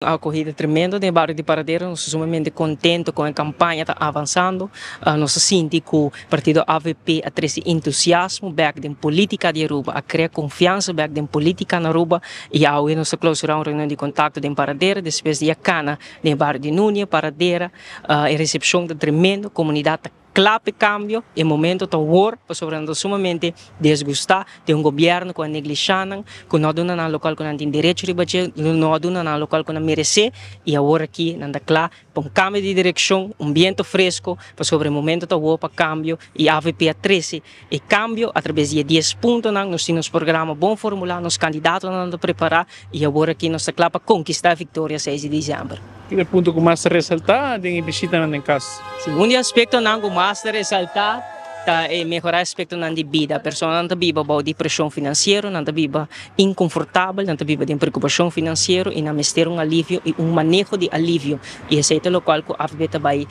A corrida tremenda no bairro de Paradeira, nós somos sumamente contentes com a campanha está avançando. Nós sentimos que o partido AVP a trazer entusiasmo back de política de Aruba, a criar confiança back de política na Aruba e ao nós clausurar uma reunião de contato de Paradeira, depois de Cana, no bairro de Núñez, Paradeira, a recepção de tremendo, comunidade clave cambio e momento to war sobrando sumamente desgustar de governo com a negligência com não dona na local com não tem direito de bater não dona na local com não merece e agora aqui nanda claro um cambio de direção ambiente fresco para sobre o momento to war para cambio e AVP a 13 e cambio através de 10 pontos nós temos programa bom formular nos candidatos nanda preparar e agora aqui nós claro para conquistar a vitória 6 de dezembro. E o ponto que mais ressaltar é a visita na casa. Segundo aspecto não mais ressaltar é melhorar aspecto na vida. A pessoa não vive de depressão financeira, não vive inconfortável, não vive de preocupação financeira e não ter alívio e manejo de alívio. E esse é o local que a FB vai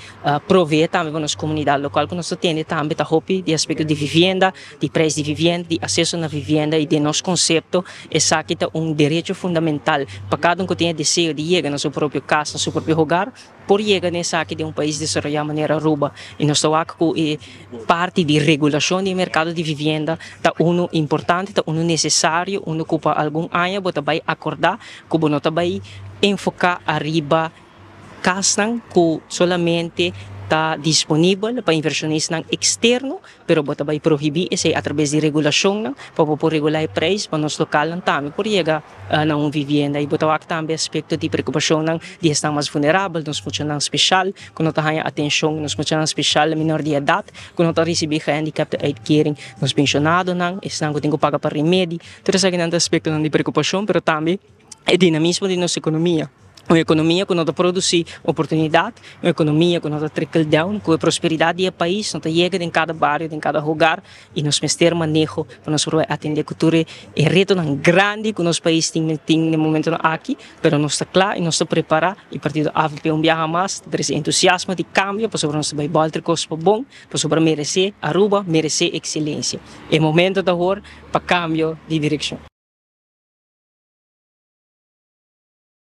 prover também para a comunidade local que nós temos também a roupa de aspecto de vivenda, de preço de vivenda, de acesso na vivenda e de nosso conceito essa que é direito fundamental para cada que tenha desejo de chegar na sua própria casa, no seu próprio lugar, por chegar nessa aqui de país desarrollado de maneira Aruba. E nós estamos aqui parte de regulação do mercado de vivenda tá importante, tá necessário, ocupa algum ano, você vai acordar que você vai enfocar arriba casas que solamente está disponível para inversionistas externos, pero você vai proibir isso através de regulação para regular o preço para nós local também, por chegar na vivenda. E você vai também aspecto de preocupação de estar mais vulnerável, nos funcionários especial, quando está a atenção nos funcionários especial menor de idade, quando está recebendo handicap de uitkering, nos pensionados, estão que tem que pagar para remédio, todo esse aspecto de preocupação, pero também é dinamismo de nossa economia. Uma economia que não produz oportunidade, uma economia que não trickle down, com a prosperidade do país, não chega em cada bairro, em cada lugar, e nós ter manejo para nós atender a cultura e reto grande que o nosso país tem no momento aqui, mas nós está claro e nós está preparado, e o partido AVP viaja mais, ter entusiasmo de cambio, para sobre nós vai voltar coisa bom, para sobre merecer Aruba, merecer excelência. É momento de agora para cambio de direção.